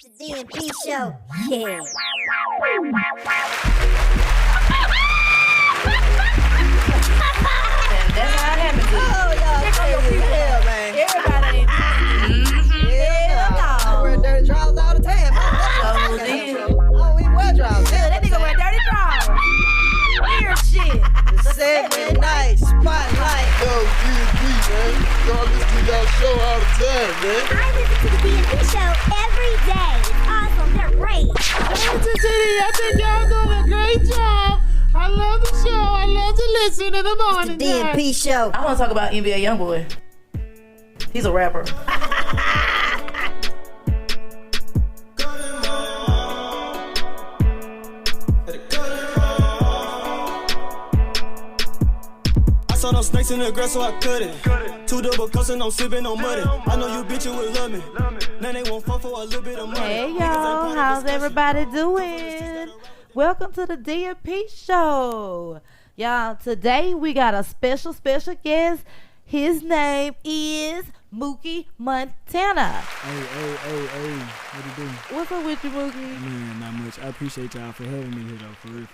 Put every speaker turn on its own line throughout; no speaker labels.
The DMP show. Yeah.
That's how it happens.
Oh, y'all crazy as hell, man.
Everybody ain't
Hell no. I wear dirty drawers all the time. I don't even wear drawers.
That nigga wear dirty drawers. Weird shit.
7 night spotlight.
Yo, DeeDee, man. Y'all listen to y'all show all the time, man.
I listen to the DMP show every day. It's awesome. They're great.
I think y'all doing a great job. I love the show. I love to listen in the
The
morning.
DMP show.
I want to talk about NBA Youngboy. He's a rapper.
I saw no snakes in the grass, so I cut it. Two double cups and I'm sipping on muddy. I know you bitches would love me. Now they won't fuck for a little bit of money.
Hey y'all, how's everybody doing? Welcome to the DMP show. Y'all, today we got a special guest. His name is Mookey Montana.
Hey, what you doing?
What's up with you, Mookie?
Man, not much. I appreciate y'all for having me here, though, for real.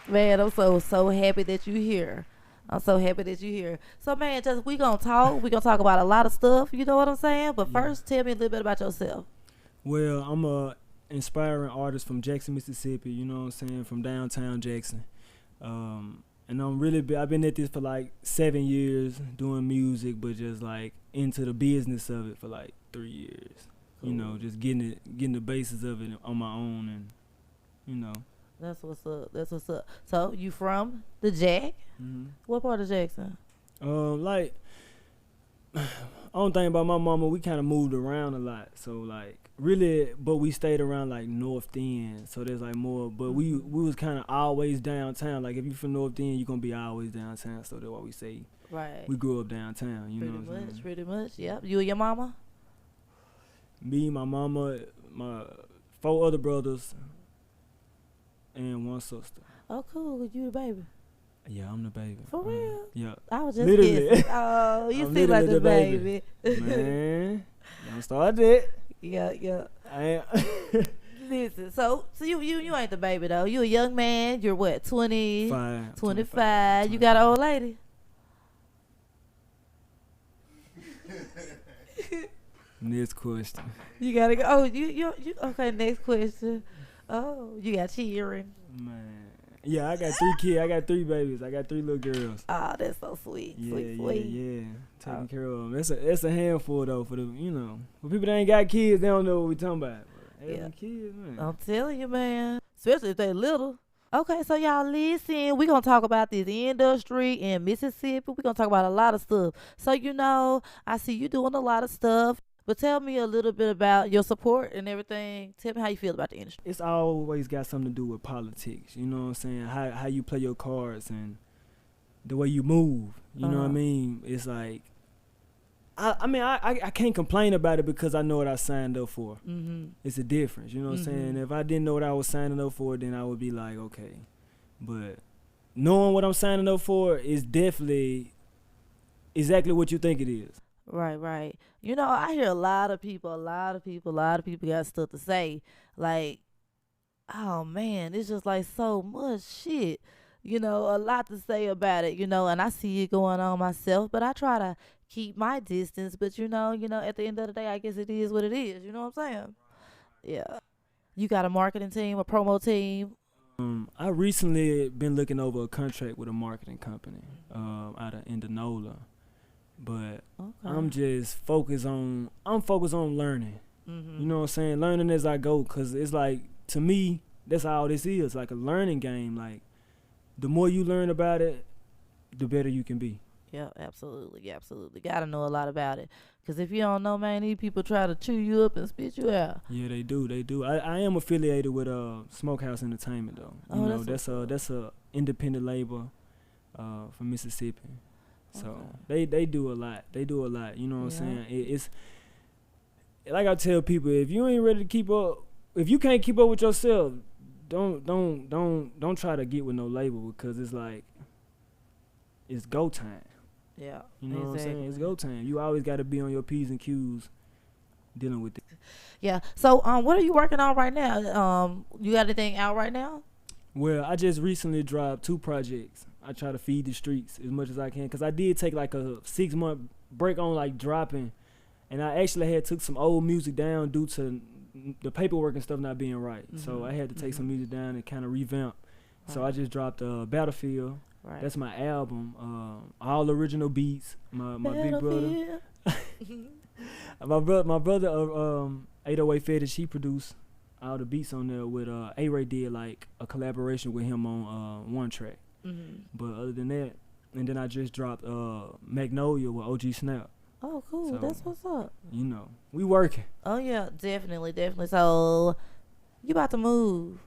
Man, I'm so happy that you're here. I'm so happy that you're here. So, man, just we gonna talk. We gonna talk about a lot of stuff. You know what I'm saying? But first, tell me a little bit about yourself.
Well, I'm a inspiring artist from Jackson, Mississippi. You know what I'm saying? From downtown Jackson. And I've been at this for like 7 years doing music, but just like into the business of it for like 3 years. Cool. You know, just getting the basis of it on my own, and you know.
That's what's up. So you from the Jack?
Mm-hmm.
What part of Jackson?
Like, only thing about my mama, we kind of moved around a lot. So like, really, but we stayed around like North End. So there's like more, but we was kind of always downtown. Like if you from North End, you gonna be always downtown. So that's why we say
right.
We grew up downtown. You know what I'm saying?
Pretty much. Yep. You and your mama?
Me, my mama, my 4 other brothers, and 1 sister.
Oh, cool. You the baby?
Yeah, I'm the baby.
For real?
Yeah.
I was just
literally
guessing. Oh, you
I'm
seem like the
baby.
baby.
Man, don't start that.
Yeah.
I am.
Listen, so you ain't the baby though. You a young man. You're what, 20? 25. You got an old lady?
Next question.
You gotta go. Oh, you. Okay, next question. Oh, you got cheering.
Man. Yeah, I got 3 kids. I got 3 babies. I got 3 little girls.
Oh, that's so sweet. Sweet.
Yeah. Taking care of them. It's a handful though for the for people that ain't got kids, they don't know what we talking about. Having kids, man.
I'm telling you, man. Especially if they little. Okay, so y'all listen. We're gonna talk about this industry in Mississippi. We're gonna talk about a lot of stuff. So I see you doing a lot of stuff. But tell me a little bit about your support and everything. Tell me how you feel about the industry.
It's always got something to do with politics. You know what I'm saying? How you play your cards and the way you move. You know what I mean? It's like, I can't complain about it because I know what I signed up for. Mm-hmm. It's a difference. You know what I'm saying? If I didn't know what I was signing up for, then I would be like, okay. But knowing what I'm signing up for is definitely exactly what you think it is.
Right. You know, I hear a lot of people got stuff to say. Like, oh man, it's just like so much shit. You know, a lot to say about it, and I see it going on myself, but I try to keep my distance. But you know, at the end of the day, I guess it is what it is. You know what I'm saying? Yeah. You got a marketing team, a promo team?
I recently been looking over a contract with a marketing company out of Indianola. But I'm just focused on learning. Mm-hmm. You know what I'm saying? Learning as I go, because it's like, to me, that's all this is, like a learning game. Like, the more you learn about it, the better you can be.
Yeah, absolutely. Got to know a lot about it. Because if you don't know, man, these people try to chew you up and spit you out.
Yeah, they do. I am affiliated with Smokehouse Entertainment, though. You know, that's a independent label from Mississippi. So they do a lot. You know what I'm saying? It's like I tell people, if you ain't ready to keep up, if you can't keep up with yourself, don't try to get with no label, because it's like, it's go time.
Yeah.
You know what I'm saying? It's go time. You always got to be on your P's and Q's dealing with it.
Yeah. So, what are you working on right now? You got anything out right now?
Well, I just recently dropped 2 projects. I try to feed the streets as much as I can, because I did take like a 6-month break on like dropping, and I actually had took some old music down due to the paperwork and stuff not being right. So I had to take some music down and kind of revamp. So I just dropped Battlefield. Right. That's my album. All original beats. My big brother. my brother 808 Fetish, he produced all the beats on there with A-Ray did like a collaboration with him on one track. But other than that, and then I just dropped Magnolia with OG Snap.
Oh, cool. So, that's what's up.
You know, we working.
Oh, yeah, definitely. So, you about to move.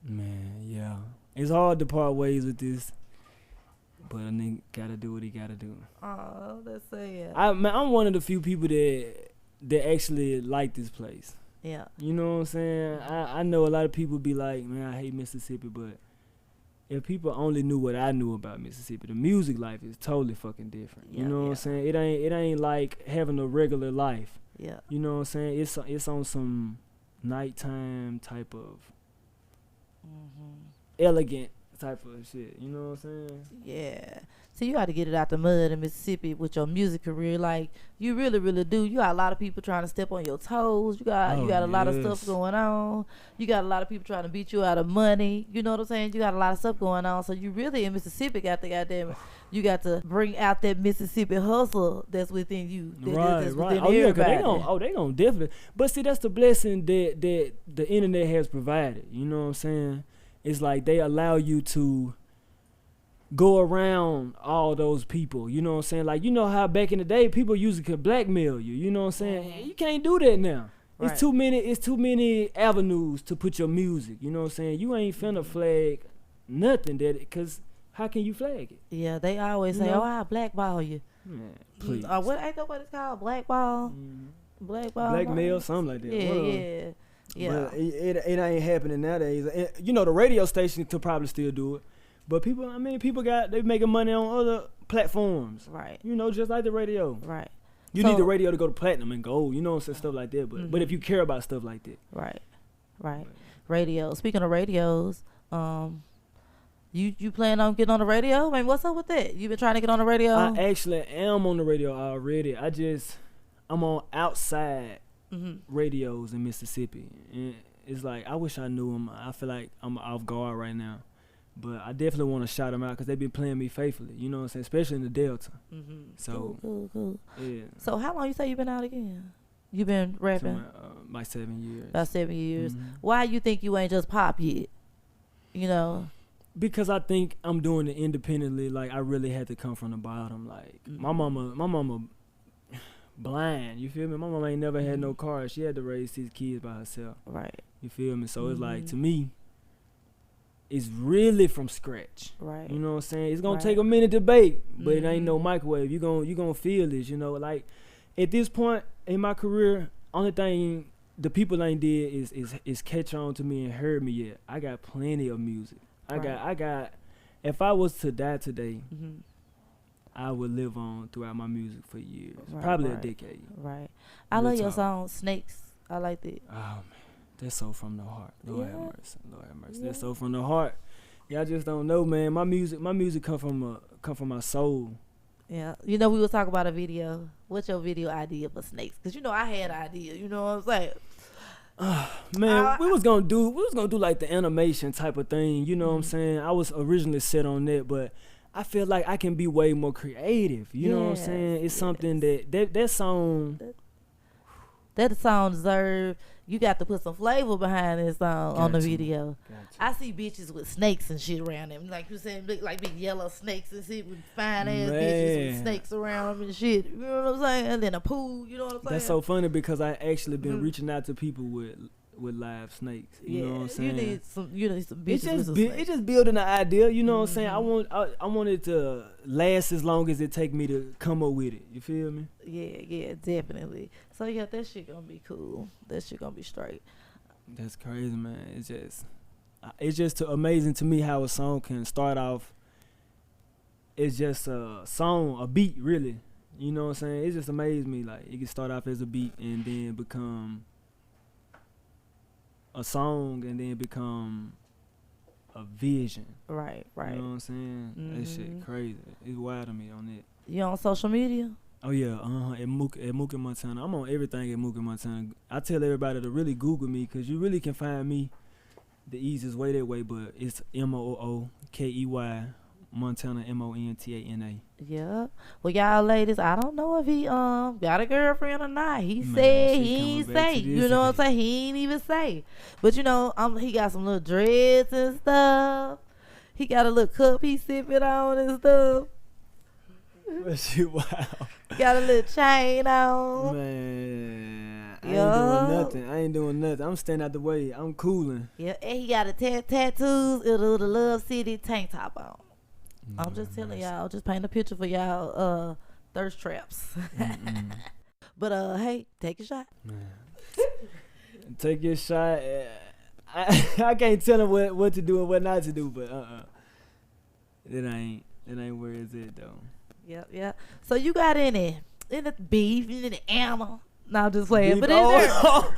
Man, yeah. It's hard to part ways with this, but a nigga gotta do what he gotta do.
Oh, that's sad.
I'm one of the few people that actually like this place.
Yeah.
You know what I'm saying? I know a lot of people be like, man, I hate Mississippi, but if people only knew what I knew about Mississippi, the music life is totally fucking different. You know what I'm saying? It ain't like having a regular life.
Yeah.
You know what I'm saying? It's on some nighttime type of elegant type of shit. You know what I'm saying?
Yeah. So you got to get it out the mud in Mississippi with your music career. Like, you really, really do. You got a lot of people trying to step on your toes. You got a lot of stuff going on. You got a lot of people trying to beat you out of money. You know what I'm saying? You got a lot of stuff going on. So you really in Mississippi got the goddamn, you got to bring out that Mississippi hustle that's within you. That's
right.
Within everybody.
They gonna definitely. But see, that's the blessing that the internet has provided. You know what I'm saying? It's like they allow you to go around all those people. You know what I'm saying? Like, you know how back in the day people usually could blackmail you. You know what I'm saying? You can't do that now. Right. It's too many avenues to put your music. You know what I'm saying? You ain't finna flag nothing because how can you flag it?
Yeah, they always say, I blackball you.
Man, please.
What ain't that what it's called? Blackball?
Blackmail, something like that.
Yeah.
But it ain't happening nowadays. And, you know, the radio station could probably still do it. But people they making money on other platforms.
Right.
You know, just like the radio.
Right.
You need the radio to go to platinum and gold, you know, stuff like that. But if you care about stuff like that.
Right. Radio. Speaking of radios, you plan on getting on the radio? I mean, what's up with that? You been trying to get on the radio?
I actually am on the radio already. I'm on outside radios in Mississippi. And it's like, I wish I knew them. I feel like I'm off guard right now. But I definitely want to shout them out because they've been playing me faithfully. You know what I'm saying? Especially in the Delta. So,
cool.
Yeah.
So how long you say you been out again? You been rapping?
Like 7 years.
About 7 years. Why you think you ain't just pop yet? You know?
Because I think I'm doing it independently. Like, I really had to come from the bottom. Like, my mama blind. You feel me? My mama ain't never had no car. She had to raise 6 kids by herself.
Right.
You feel me? So it's like, to me, it's really from scratch.
Right.
You know what I'm saying? It's gonna take a minute to bake, but it ain't no microwave. You gonna feel this, you know. Like, at this point in my career, only thing the people ain't did is catch on to me and heard me yet. I got plenty of music. I got if I was to die today, I would live on throughout my music for years. Probably a decade.
Right. I love your song Snakes. I like that.
Oh man. That's so from the heart. Lord have mercy. Lord have mercy. That's so from the heart. Y'all just don't know, man. My music come from my soul.
Yeah. You know, we was talking about a video. What's your video idea for Snakes? Because, you know, I had an idea. You know what I'm saying?
Man, we was gonna do like the animation type of thing. You know what I'm saying? I was originally set on that, but I feel like I can be way more creative. You know what I'm saying? It's something that song.
That song deserve. You got to put some flavor behind this song on the video. I see bitches with snakes and shit around them. Like you saying, like big yellow snakes and shit with fine ass bitches with snakes around them and shit. You know what I'm saying? And then a pool, you know what I'm saying?
That's so funny because I actually been reaching out to people with live snakes. You know what I'm saying?
You need some bitches
it's just building an idea, you know what I'm saying? I want it to last as long as it take me to come up with it. You feel me?
Yeah, definitely. So yeah, that shit gonna be cool. That shit gonna be straight.
That's crazy, man. It's just amazing to me how a song can start off. It's just a song, a beat, really. You know what I'm saying? It just amazes me. Like, it can start off as a beat and then become a song and then become a vision.
Right.
You know what I'm saying? That shit crazy. It's wild to me on it.
You on social media?
Oh yeah, at Mookey Montana. I'm on everything at Mookey Montana. I tell everybody to really Google me because you really can find me the easiest way that way, but it's Mookey Montana, Montana.
Yeah. Well, y'all ladies, I don't know if he got a girlfriend or not. He said he ain't say. You know what I'm saying? He ain't even say. But you know, he got some little dreads and stuff. He got a little cup he sipping on and stuff.
That shit wow.
Got a little chain on.
Man, I ain't doing nothing. I'm staying out the way. I'm cooling.
Yeah, and he got a tattoos of the Love City tank top on. I'm just telling y'all, just paint a picture for y'all thirst traps. But hey, take a shot.
Man. Take your shot. I can't tell him what to do and what not to do, but it ain't where it's at though.
Yep. So you got any beef, any animal? No, I'm just playing. But is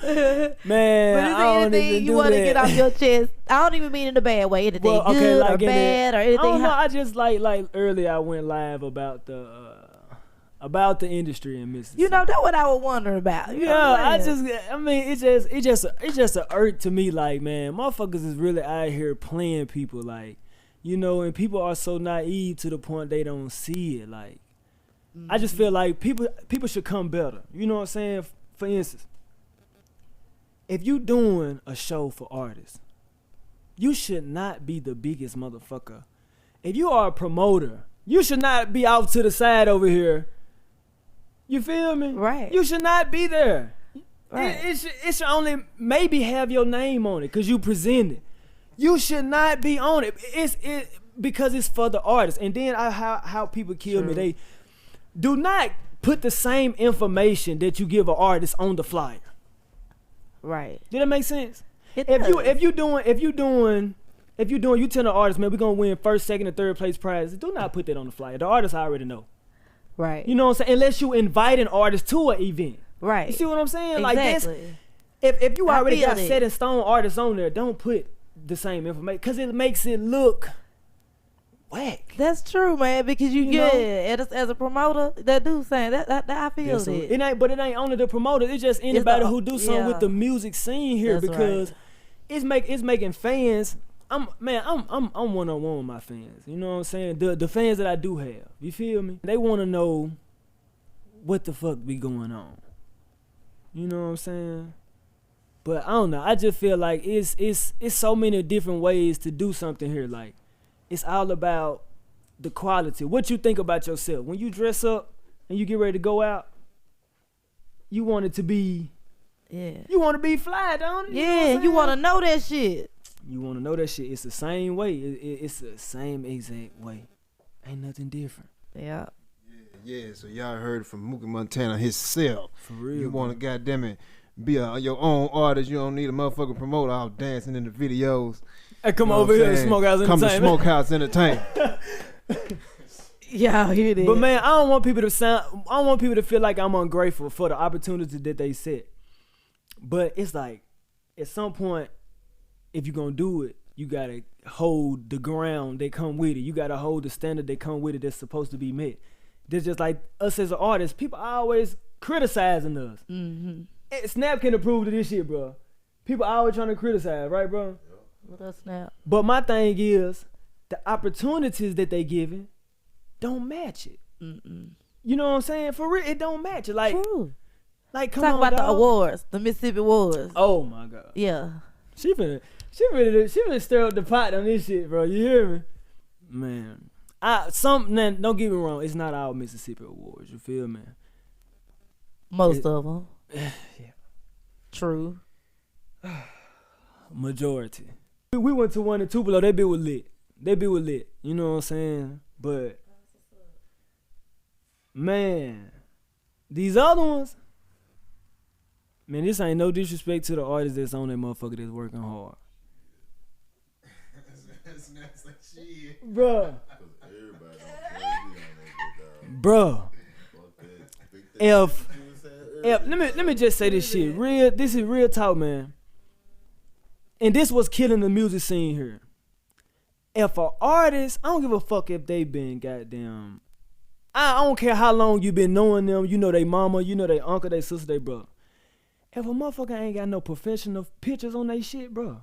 there
man,
but is there anything you want to get off your chest? I don't even mean in a bad way. Anything good or bad or anything?
I don't know. I just like earlier I went live about the industry in Mississippi.
You know, that's what I was wondering about.
It's just a irk to me. Like, man, motherfuckers is really out here playing people. Like, you know, and people are so naive to the point they don't see it. Like, I just feel like people should come better. You know what I'm saying? For instance, if you doing a show for artists, you should not be the biggest motherfucker. If you are a promoter, you should not be out to the side over here. You feel me?
Right.
You should not be there.
Right.
It should only maybe have your name on it because you present it. You should not be on it. It's because it's for the artist. And then how people kill me, they do not put the same information that you give an artist on the flyer.
Right.
Did that make sense?
If
you telling the artist, man, we're gonna win first, second, and third place prizes, do not put that on the flyer. The artist already know.
Right.
You know what I'm saying? Unless you invite an artist to an event.
Right.
You see what I'm saying?
Exactly.
Like this, if you already got set in stone artists on there, don't put the same information because it makes it look whack.
That's true, man. Because as a promoter, that dude saying that I feel it.
It ain't only the promoter. It's just anybody who do something with the music scene here. That's because it's making fans. I'm one-on-one with my fans. You know what I'm saying? The fans that I do have. You feel me? They want to know what the fuck be going on. You know what I'm saying? But I don't know. I just feel like it's so many different ways to do something here. Like, it's all about the quality. What you think about yourself. When you dress up and you get ready to go out, you want it to be, you want to be fly, don't you?
Yeah, you want to know that shit.
You want to know that shit. It's the same way. It's the same exact way. Ain't nothing different.
Yeah.
Yeah, so y'all heard from Mookey Montana himself.
For real.
You want to goddamn it be your own artist. You don't need a motherfucking promoter out dancing in the videos.
Hey, come over here to Smokehouse Entertainment.
Come to Smokehouse Entertainment.
Yeah, here it is.
But man, I don't want people to feel like I'm ungrateful for the opportunity that they set. But it's like, at some point, if you're gonna do it, you gotta hold the ground that come with it. You gotta hold the standard that come with it that's supposed to be met. That's just like us as an artist. People are always criticizing us.
Mm-hmm.
Snap can approve to this shit, bro. People are always trying to criticize, right, bro?
What up, Snap?
But my thing is, the opportunities that they giving don't match it.
Mm-mm.
You know what I'm saying? For real, it don't match it. Like,
true.
Like, come
Talk
on,
about
dog.
the awards, the Mississippi awards.
Oh my God.
Yeah.
She finna stir up the pot on this shit, bro. You hear me? Man. Don't get me wrong, it's not all Mississippi awards, you feel me?
Most of them.
Yeah.
True.
Majority. We went to one in Tupelo, that bit was lit. You know what I'm saying? But man, these other ones, man, this ain't no disrespect to the artist that's on that motherfucker that's working hard. Bruh. If let me just say this shit. This is real talk, man. and this was killing the music scene here. If an artist, I don't give a fuck if they been goddamn. I don't care how long you been knowing them. You know they mama, you know they uncle, they sister, they brother. If a motherfucker ain't got no professional pictures on they shit, bro.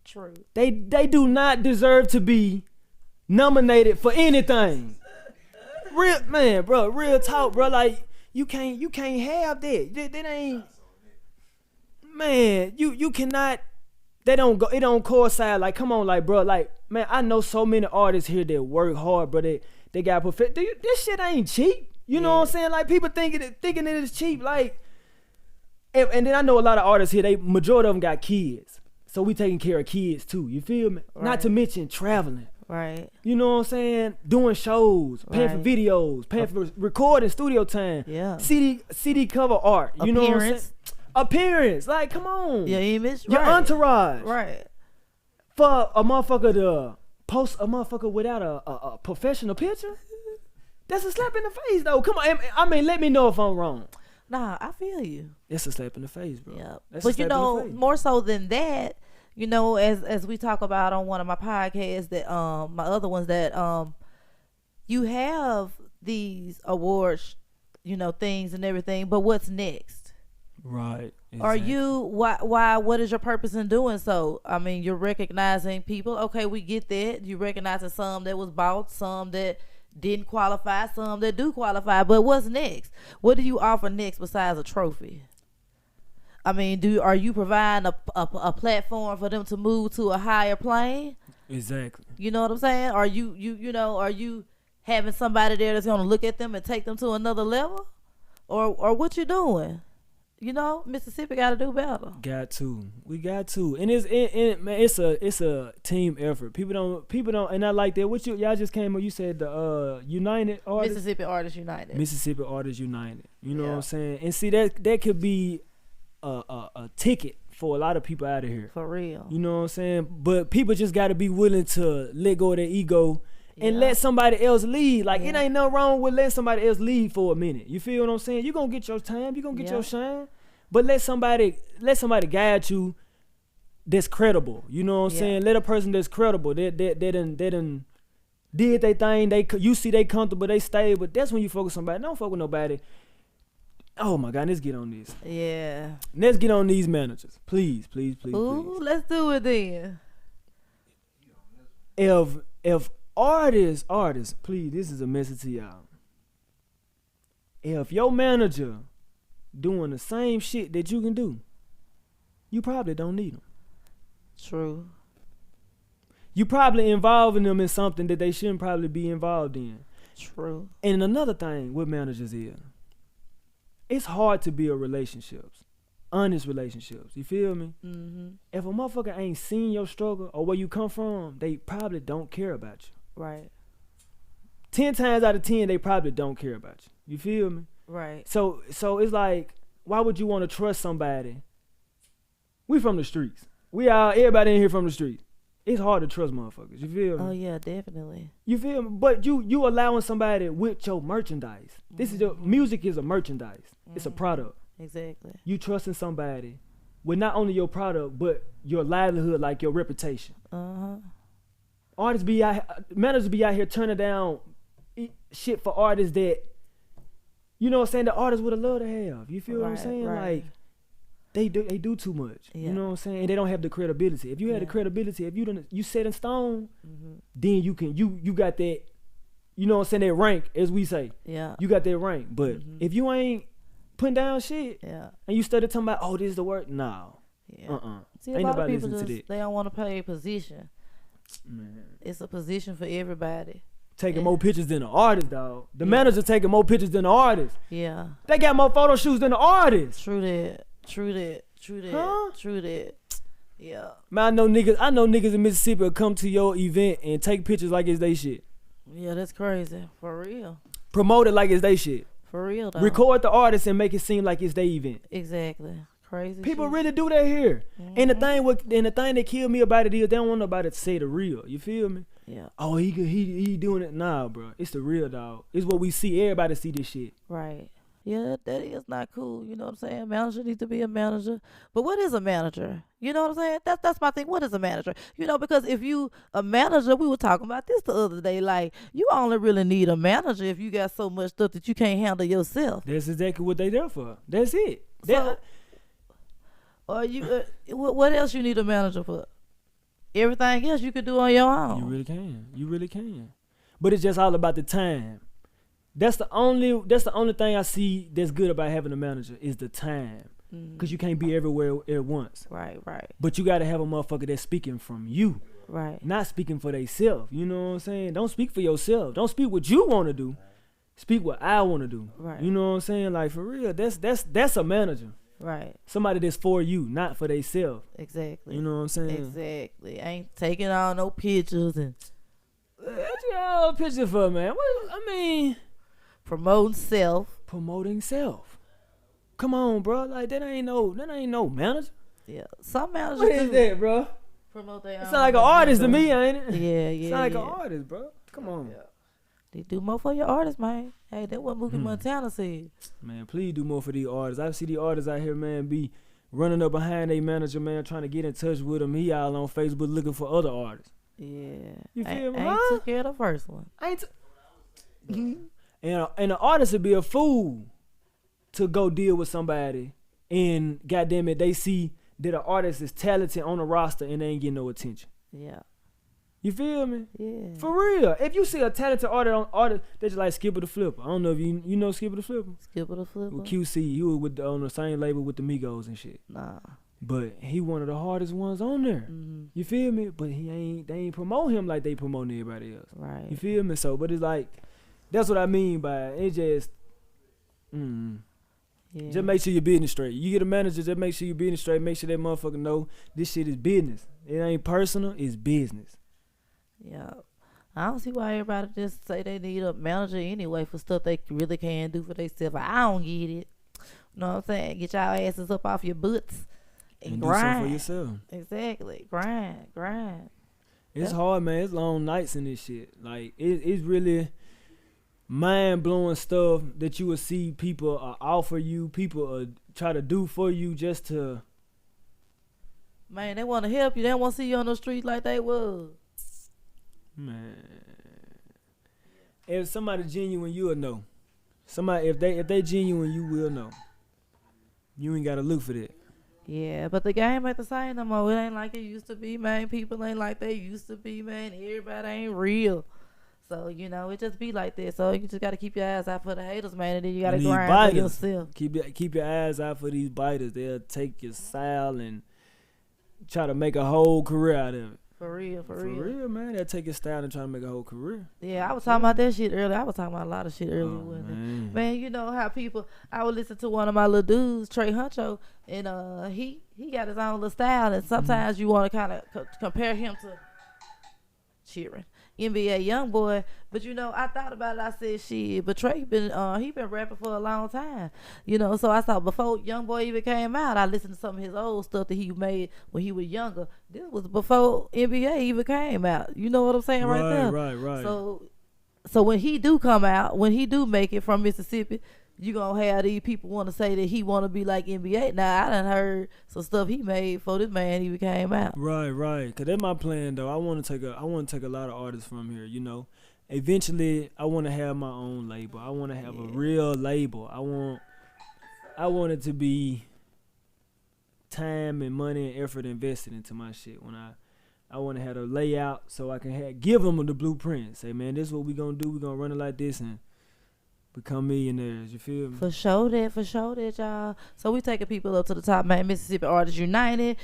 True.
They do not deserve to be nominated for anything. Real man, bro. Real talk, bro. Like you can't have that. That ain't. Man, you cannot. They don't go. It don't coincide. Like, come on, like, bro. Like, man, I know so many artists here that work hard, bro. They got perfect. This shit ain't cheap. You know what I'm saying? Like, people thinking it is cheap. Like, and then I know a lot of artists here. They majority of them got kids, so we taking care of kids too. You feel me?
Right.
Not to mention traveling.
Right.
You know what I'm saying? Doing shows, paying for videos, paying for recording, studio time.
Yeah.
CD cover art. You know what I'm saying? Appearance. Like, come on.
Your image.
Your entourage.
Right.
For a motherfucker to post a motherfucker without a professional picture, that's a slap in the face, though. Come on. I mean, let me know if I'm wrong.
Nah, I feel you.
That's a slap in the face, bro.
Yeah.
That's a
But you
slap in the
know,
face.
more so than that, you know, as we talk about on one of my podcasts that my other ones that you have these awards, you know, things and everything, but what's next?
Right. Exactly.
Are you why what is your purpose in doing so? I mean, you're recognizing people. Okay, we get that. You recognizing some that was bought, some that didn't qualify, some that do qualify. But what's next? What do you offer next besides a trophy? I mean, are you providing a platform for them to move to a higher plane?
Exactly.
You know what I'm saying? Are are you having somebody there that's gonna look at them and take them to another level? Or what you doing? You know, Mississippi got to do better. We got to, and it's a team effort. People don't, and I like that. Y'all just came up. You said the United Artists, Mississippi Artists United.
Mississippi Artists United. You know what I'm saying? And see that could be a ticket for a lot of people out of here.
For real.
You know what I'm saying? But people just got to be willing to let go of their ego. And let somebody else lead. Like, it ain't nothing wrong with letting somebody else lead for a minute. You feel what I'm saying? You're going to get your time. You're going to get your shine. But let somebody guide you that's credible. You know what I'm saying? Let a person that's credible. They done did their thing. You see they comfortable. They stable. That's when you focus on somebody. Don't fuck with nobody. Oh, my God. Let's get on this.
Yeah.
Let's get on these managers. Please.
Ooh, let's do it then.
If artists, please, this is a message to y'all. If your manager doing the same shit that you can do, you probably don't need them.
True.
You probably involving them in something that they shouldn't probably be involved in.
True.
And another thing with managers is, it's hard to build relationships, honest relationships. You feel me?
Mm-hmm.
If a motherfucker ain't seen your struggle or where you come from, they probably don't care about you.
Right.
10 times out of 10, they probably don't care about you. You feel me?
Right.
So it's like, why would you want to trust somebody? We from the streets. Everybody in here from the streets. It's hard to trust motherfuckers. You feel me?
Oh yeah, definitely.
You feel me? But you allowing somebody with your merchandise. This is your music is a merchandise. It's a product.
Exactly.
You trusting somebody with not only your product but your livelihood, like your reputation. Managers be out here turning down shit for artists that, you know what I'm saying, the artists would have loved to have. You feel what I'm saying?
Right.
Like, they do too much. You know what I'm saying? And they don't have the credibility. If you had the credibility, if you set in stone, then you got that, you know what I'm saying, that rank, as we say.
Yeah.
You got that rank. But if you ain't putting down shit, and you started talking about, oh, this is the word, no.
Yeah. See, a
ain't
lot of
nobody
people
listening to
just,
that.
they don't want to play a position.
Man.
It's a position for everybody.
Taking more pictures than the artist, dog. The manager taking more pictures than the artist.
Yeah.
They got more photo shoots than the artist.
True that.
Huh?
True that. Yeah.
Man, I know niggas in Mississippi will come to your event and take pictures like it's they shit.
Yeah, that's crazy. For real.
Promote it like it's they shit.
For real, though.
Record the artist and make it seem like it's their event.
Exactly. Crazy.
People
shit.
really do that here. And the thing that killed me about it is they don't want nobody to say the real. You feel me?
Yeah.
Oh, he doing it. Nah, bro. It's the real, dog. It's what we see. Everybody see this shit.
Right. Yeah, that is not cool. You know what I'm saying? Manager needs to be a manager. But what is a manager? You know what I'm saying? That's my thing. What is a manager? You know, because if you a manager, we were talking about this the other day. Like, you only really need a manager if you got so much stuff that you can't handle yourself.
That's exactly what they there for. That's it.
So, or you, what else you need a manager for? Everything else you could do on your own.
You really can. You really can. But it's just all about the time. That's the only thing I see that's good about having a manager is the time. Because you can't be everywhere at once.
Right.
But you got to have a motherfucker that's speaking from you.
Right.
Not speaking for theyself. You know what I'm saying? Don't speak for yourself. Don't speak what you want to do. Speak what I want to do.
Right.
You know what I'm saying? Like, for real, that's a manager.
Right.
Somebody that's for you, not for theyself.
Exactly.
You know what I'm saying?
Exactly. Ain't taking on no pictures and
What you got a picture for, man?
promoting self.
Promoting self. Come on, bro. Like, that ain't no manager.
Yeah. Some managers
What is that, bro?
promote their
It's
own
like an artist to me, ain't it?
Yeah.
It's like an artist, bro. Come on.
Yeah. They do more for your artists, man. Hey, that's what Mookey Montana said.
Man, please do more for these artists. I see the artists out here, man, be running up behind their manager, man, trying to get in touch with him. He all on Facebook looking for other artists.
Yeah.
You feel me?
Ain't took care of the first one.
And the artist would be a fool to go deal with somebody and goddamn it, they see that an artist is talented on the roster and they ain't getting no attention.
Yeah.
You feel me?
Yeah.
For real. If you see a talented artist that's like Skipper the Flipper. I don't know if you know Skipper the Flipper.
Skipper the Flipper.
With QC, he was on the same label with the Migos and shit.
Nah.
But he one of the hardest ones on there.
Mm-hmm.
You feel me? But they ain't promote him like they promote everybody else.
Right.
You feel me? So, but it's like, that's what I mean by it. Just,
Yeah.
just make sure your business straight. You get a manager, just make sure your business straight. Make sure that motherfucker know this shit is business. It ain't personal, it's business.
Yeah. I don't see why everybody just say they need a manager anyway for stuff they really can do for themselves. I don't get it. You know what I'm saying? Get y'all asses up off your butts and
do
grind.
something for yourself.
Exactly. Grind.
It's hard, man. It's long nights in this shit. Like, it's really mind-blowing stuff that you will see people offer you, people try to do for you just to...
Man, they want to help you. They don't want to see you on the street like they was.
Man, if somebody genuine, you'll know. Somebody, if they genuine, you will know. You ain't gotta look for that.
Yeah, but the game ain't the same no more. It ain't like it used to be, man. People ain't like they used to be, man. Everybody ain't real. So, you know, it just be like that. So you just gotta keep your eyes out for the haters, man, and then you gotta grind for yourself.
Keep your eyes out for these biters. They'll take your style and try to make a whole career out of it.
For real.
For real, man. They'll take your style and try to make a whole career.
Yeah, I was talking about that shit earlier. I was talking about a lot of shit earlier.
Man.
Man, you know how people, I would listen to one of my little dudes, Trey Huncho, and he got his own little style, and sometimes you want to kind of compare him to cheering NBA young boy, but you know, I thought about it. I said, shit, but Trey been rapping for a long time, you know. So I thought before Young Boy even came out, I listened to some of his old stuff that he made when he was younger. This was before NBA even came out. You know what I'm saying, right there?
Right.
So when he do come out, when he do make it from Mississippi, you gonna have these people want to say that he want to be like NBA. Now I done heard some stuff he made for this man even came out.
Right. Cause that's my plan though. I want to take a lot of artists from here. You know, eventually I want to have my own label. I want to have a real label. I want it to be time and money and effort invested into my shit. When I want to have a layout so I can give them the blueprint. Say, man, this is what we gonna do. We gonna run it like this and become millionaires. You feel me?
For sure that, y'all. So we taking people up to the top, man. Mississippi Artists United,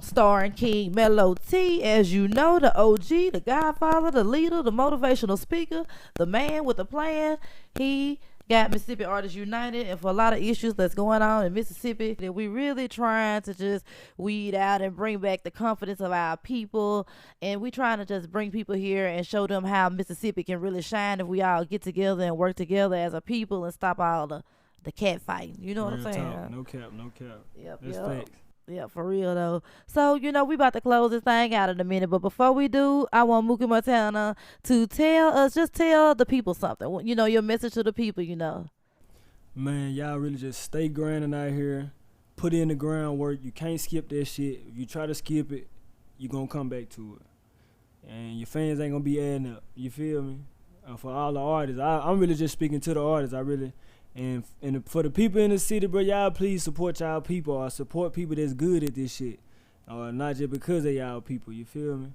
starring King Mellow T, as you know, the OG, the Godfather, the leader, the motivational speaker, the man with the plan. He got Mississippi Artists United, and for a lot of issues that's going on in Mississippi that we really trying to just weed out and bring back the confidence of our people, and we trying to just bring people here and show them how Mississippi can really shine if we all get together and work together as a people and stop all the cat fighting. You know what I'm saying?
Talk. No cap.
Yep.
That's facts.
Yeah, for real though. So, you know, we about to close this thing out in a minute, but before we do, I want Mookey Montana to tell the people something. You know, your message to the people, you know.
Man, y'all really just stay grinding out here. Put in the groundwork. You can't skip that shit. If you try to skip it, you gonna come back to it. And your fans ain't gonna be adding up. You feel me? For all the artists, I'm really just speaking to the artists. And for the people in the city, bro, y'all please support y'all people or support people that's good at this shit. Or not just because they y'all people, you feel me?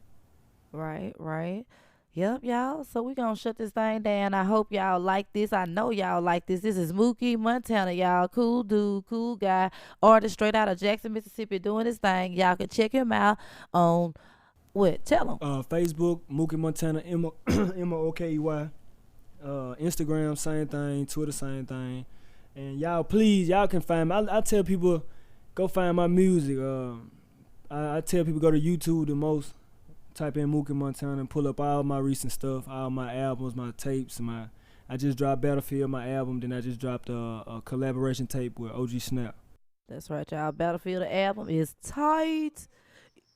Right. Yep, y'all. So we gonna shut this thing down. I hope y'all like this. I know y'all like this. This is Mookey Montana, y'all. Cool dude, cool guy. Artist straight out of Jackson, Mississippi, doing his thing. Y'all can check him out on what? Tell them.
Facebook, Mookey Montana, Mookey. Instagram, same thing. Twitter, same thing. And y'all, please, y'all can find me. I tell people, go find my music. I tell people go to YouTube the most. Type in Mookey Montana and pull up all my recent stuff, all my albums, my tapes. I just dropped Battlefield, my album. Then I just dropped a collaboration tape with OG Snap.
That's right, y'all. Battlefield, the album is tight.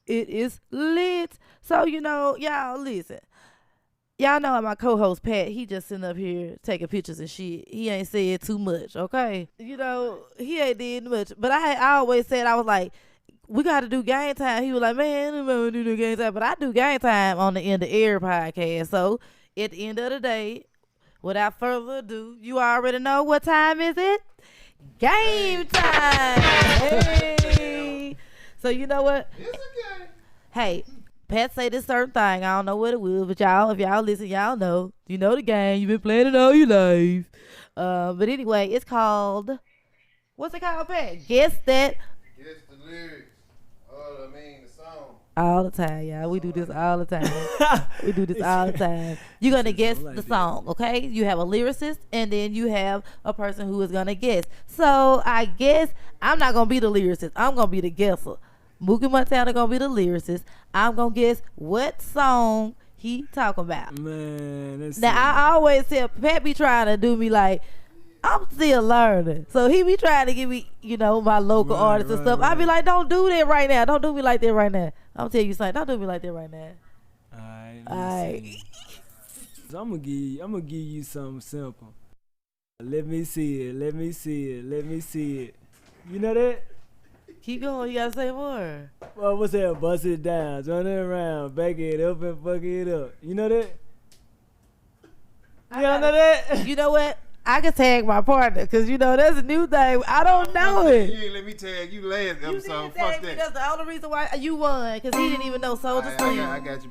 It is lit. So, y'all listen. Y'all know my co-host, Pat, he just sitting up here taking pictures and shit. He ain't said too much, okay? He ain't did much. But I always said, I was like, we got to do game time. He was like, man, I'm going to do game time. But I do game time on the End of Air podcast. So, at the end of the day, without further ado, you already know what time is it? Game time. Hey. So, you know what?
It's a game.
Hey, Pat say this certain thing. I don't know what it was, but y'all, if y'all listen, y'all know. You know the game. You've been playing it all your life. But anyway, it's called, what's it called, Pat? Guess that.
Guess the lyrics. The song.
All the time, y'all. We do this all the time. We do this all the time. You're going to guess the song, okay? You have a lyricist, and then you have a person who is going to guess. So, I guess I'm not going to be the lyricist. I'm going to be the guesser. Mookey Montana going to be the lyricist. I'm going to guess what song he talking about.
Man, that's
now, I always say, Pat be trying to do me like, I'm still learning. So he be trying to give me, my local artists and stuff. I be like, don't do that right now. Don't do me like that right now. I'm telling you something. Don't do me like that right now.
All right. So I'm gonna give you something simple. Let me see it. You know that?
Keep going. You gotta say more.
Well, what's that? Bust it down, turn it around, back it up and fuck it up. You know that? You don't know that?
You know what? I can tag my partner because that's a new thing. I don't know it.
You ain't let me tag you last episode. Fuck that.
That's the only reason why you won because he didn't even know Soulja Slim.
I got you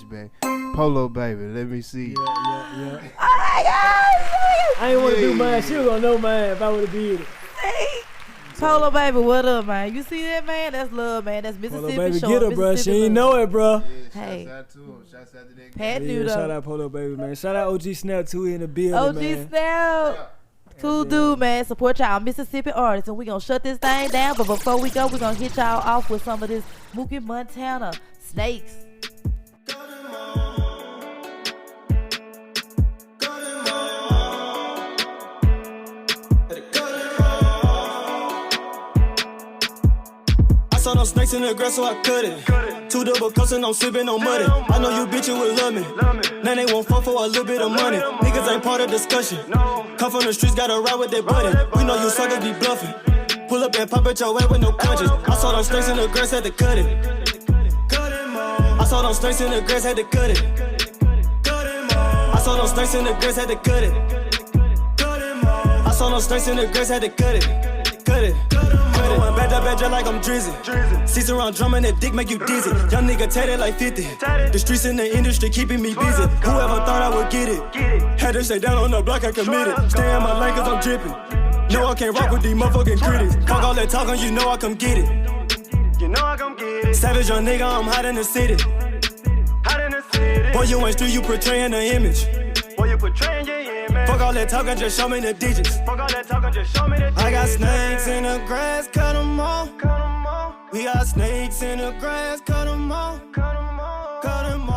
back. Polo Baby, let me see.
Yeah.
Oh my God!
I ain't want to do mine. She was gonna know mine if I would have did it.
See? Polo Baby, what up, man? You see that, man? That's love, man. That's Mississippi.
Polo Baby, get her, bro. She ain't know it, bro.
Yeah,
hey.
Shouts out to him. Shouts out to that
Pat
guy.
knew though.
Shout out Polo Baby, man. Shout out OG Snap too in the building,
OG
man.
Snap. Cool dude, man. Support y'all Mississippi artists. And we gonna shut this thing down. But before we go, we gonna hit y'all off with some of this Mookey Montana Snakes.
Saw them snakes in the grass, so I cut it. Two double cups and I'm sipping on muddy. I know you bitches would love me. Now they won't fuck for a little bit of money. Niggas ain't part of discussion. Come from the streets, gotta ride with that buddy. We know you suckers be bluffing. Pull up and pop at your ass with no punches. I saw them snakes in the grass, had to cut it. I saw them snakes in the grass, had to cut it. I saw them snakes in the grass, had to cut it. I saw them snakes in the grass, had to cut it. Cut it. Badger like I'm Drizzy. Seats around drumming, that dick make you dizzy. Young nigga tatted like 50. The streets in the industry keeping me busy. Whoever thought I would get it? Had to stay down on the block, I committed. Stay in my lane cause I'm dripping. No, I can't rock with these motherfucking critics. Fuck all that talking, you know I come get it. Savage young nigga, I'm hot in the city. Boy, you ain't street, you portraying the image. Fuck all that talking, just show me the digits. I got snakes in the grass, cut them all. We got snakes in the grass, cut them all. Cut them all.